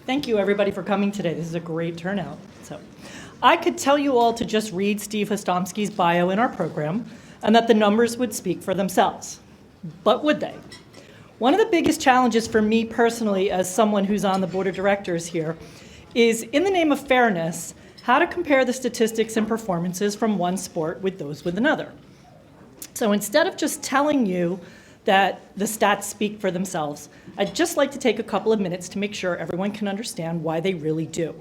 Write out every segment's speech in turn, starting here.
Thank you, everybody, for coming today. This is a great turnout. So, I could tell you all to just read Steve Hostomsky's bio in our program, and that the numbers would speak for themselves. But would they? One of the biggest challenges for me personally, as someone who's on the board of directors here, is, in the name of fairness, how to compare the statistics and performances from one sport with those with another. So instead of just telling you that the stats speak for themselves, I'd just like to take a couple of minutes to make sure everyone can understand why they really do.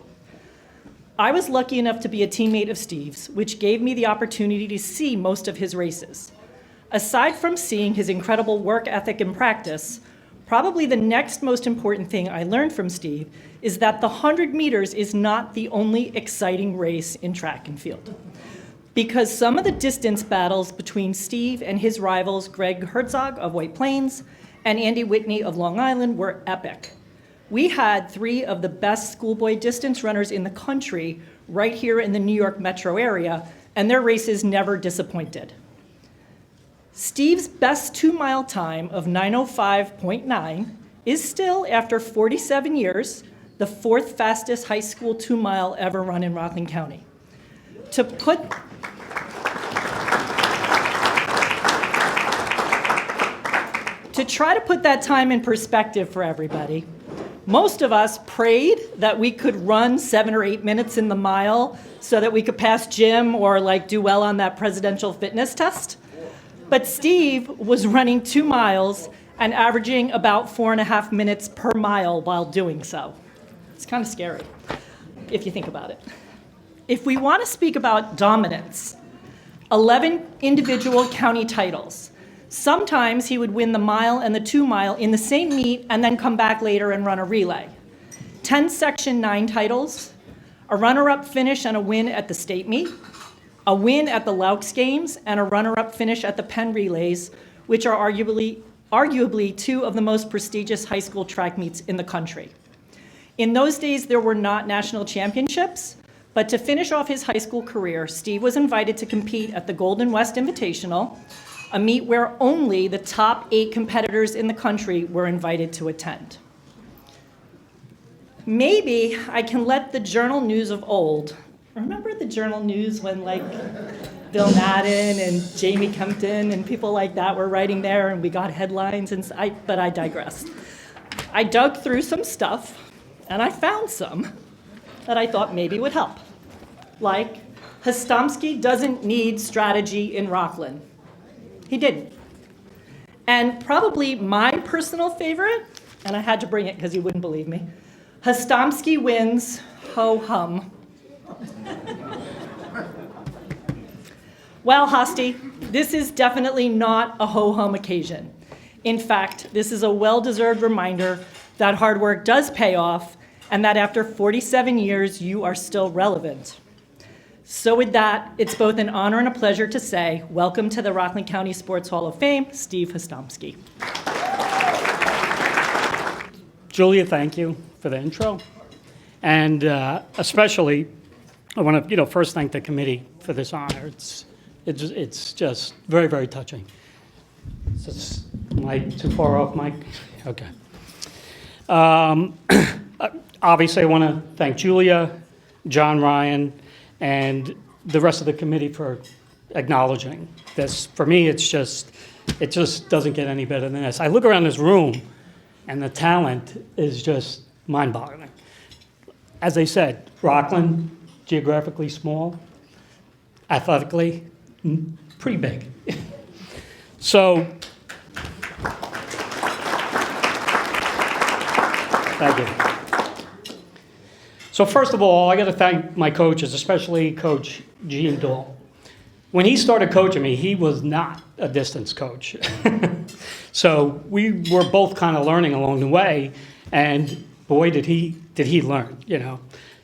I was lucky enough to be a teammate of Steve's, which gave me the opportunity to see most of his races. Aside from seeing his incredible work ethic and practice, probably the next most important thing I learned from Steve is that the 100 meters is not the only exciting race in track and field. Because some of the distance battles between Steve and his rivals, Greg Herzog of White Plains and Andy Whitney of Long Island, were epic. We had 3 of the best schoolboy distance runners in the country right here in the New York metro area, and their races never disappointed. Steve's best 2-mile time of 9:05.9 is still, after 47 years, the 4th fastest high school 2-mile ever run in Rockland County. To try to put that time in perspective for everybody, most of us prayed that we could run 7 or 8 minutes in the mile so that we could pass gym or do well on that presidential fitness test. But Steve was running 2 miles and averaging about 4.5 minutes per mile while doing so. It's kind of scary if you think about it. If we want to speak about dominance, 11 individual county titles. Sometimes he would win the mile and the 2-mile in the same meet and then come back later and run a relay. 10 Section 9 titles, a runner-up finish and a win at the state meet, a win at the Laux Games, and a runner-up finish at the Penn Relays, which are arguably 2 of the most prestigious high school track meets in the country. In those days, there were not national championships, but to finish off his high school career, Steve was invited to compete at the Golden West Invitational, a meet where only the top 8 competitors in the country were invited to attend. Maybe I can let the journal news of old, remember the journal news when Bill Madden and Jamie Kempton and people like that were writing there and we got headlines, but I digressed. I dug through some stuff and I found some that I thought maybe would help. Like, Hostomsky doesn't need strategy in Rockland. He didn't. And probably my personal favorite, and I had to bring it because you wouldn't believe me, Hostomsky wins, ho-hum. Well, Hosty, this is definitely not a ho-hum occasion. In fact, this is a well-deserved reminder that hard work does pay off and that after 47 years, you are still relevant. So with that, it's both an honor and a pleasure to say, welcome to the Rockland County Sports Hall of Fame, Steve Hostomsky. Julia, thank you for the intro. And especially, I want to first thank the committee for this honor. It's just very, very touching. Am I too far off, Mike? Okay. Obviously, I want to thank Julia, John Ryan, and the rest of the committee for acknowledging this. For me, it just doesn't get any better than this. I look around this room, and the talent is just mind-boggling. As I said, Rockland, geographically small, athletically, pretty big. So, thank you. So first of all, I got to thank my coaches, especially Coach Gene Dahl. When he started coaching me, he was not a distance coach. So we were both kind of learning along the way, and boy, did he learn,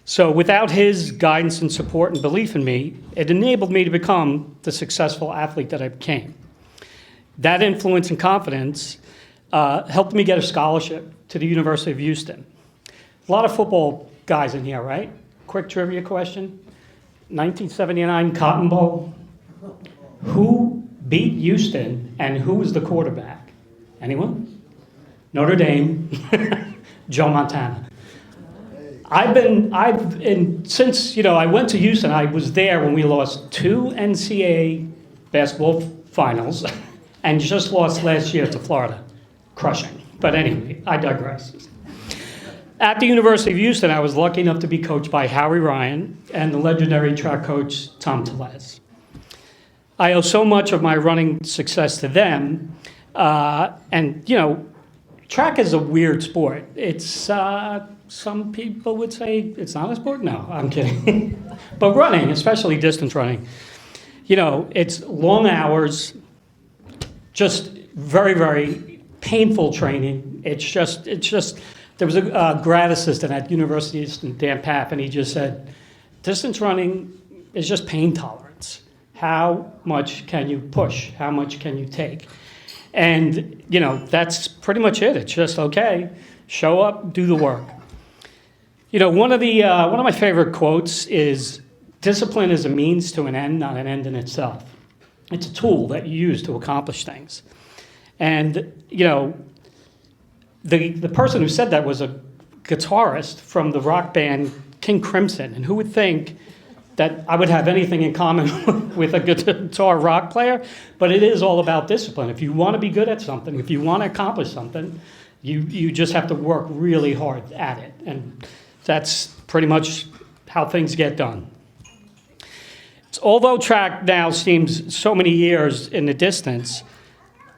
So without his guidance and support and belief in me, it enabled me to become the successful athlete that I became. That influence and confidence helped me get a scholarship to the University of Houston. A lot of football guys in here, right? Quick trivia question. 1979 Cotton Bowl. Who beat Houston and who was the quarterback? Anyone? Notre Dame. Joe Montana. since, I went to Houston, I was there when we lost 2 NCAA basketball finals and just lost last year to Florida. Crushing. But anyway, I digress. At the University of Houston, I was lucky enough to be coached by Howie Ryan and the legendary track coach, Tom Tellez. I owe so much of my running success to them. Track is a weird sport. It's, some people would say it's not a sport. No, I'm kidding. But running, especially distance running, it's long hours, just very, very painful training. It's just, there was a grad assistant at University of Houston, Dan Papp, and he just said, distance running is just pain tolerance. How much can you push? How much can you take? And, that's pretty much it. It's just, okay, show up, do the work. One of my favorite quotes is, discipline is a means to an end, not an end in itself. It's a tool that you use to accomplish things. And, the person who said that was a guitarist from the rock band King Crimson. And who would think that I would have anything in common with a guitar rock player? But it is all about discipline. If you want to be good at something, if you want to accomplish something, you just have to work really hard at it. And that's pretty much how things get done. Although track now seems so many years in the distance,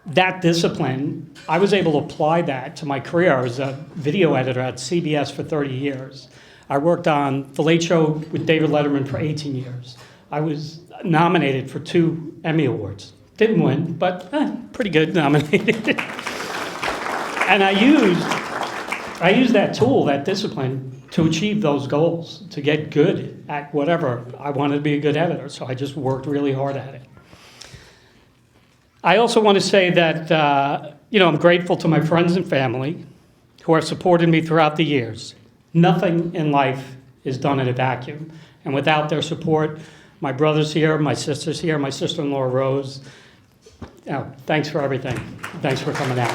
that discipline, I was able to apply that to my career. I was a video editor at CBS for 30 years. I worked on The Late Show with David Letterman for 18 years. I was nominated for 2 Emmy Awards. Didn't win, but pretty good nominated. And I used that tool, that discipline, to achieve those goals, to get good at whatever. I wanted to be a good editor, so I just worked really hard at it. I also want to say that, I'm grateful to my friends and family who have supported me throughout the years. Nothing in life is done in a vacuum. And without their support, my brother's here, my sister's here, my sister-in-law, Rose. Thanks for everything. Thanks for coming out.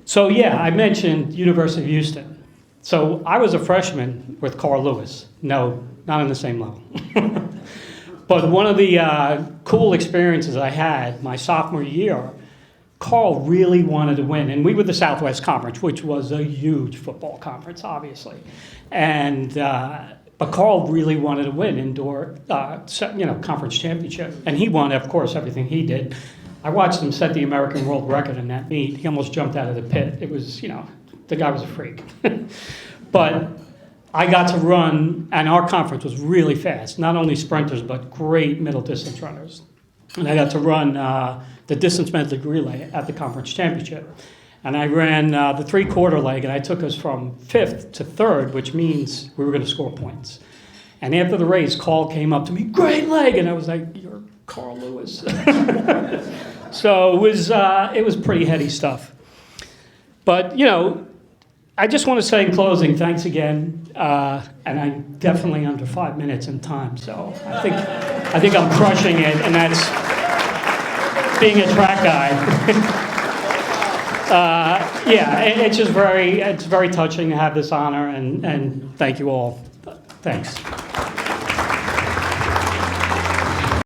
So I mentioned University of Houston. So I was a freshman with Carl Lewis. No, not on the same level. But one of the cool experiences I had my sophomore year, Carl really wanted to win. And we were the Southwest Conference, which was a huge football conference, obviously. And but Carl really wanted to win indoor, conference championship. And he won, of course, everything he did. I watched him set the American world record in that meet. He almost jumped out of the pit. It was, the guy was a freak. But I got to run, and our conference was really fast. Not only sprinters, but great middle distance runners. And I got to run the distance medley relay at the conference championship. And I ran the 3/4 leg, and I took us from 5th to 3rd, which means we were going to score points. And after the race, Carl came up to me, great leg, and I was like, you're Carl Lewis. So it was pretty heady stuff. But, I just want to say in closing, thanks again. And I'm definitely under 5 minutes in time, so I think I'm crushing it, and that's being a track guy. It's just very touching to have this honor, and thank you all. Thanks.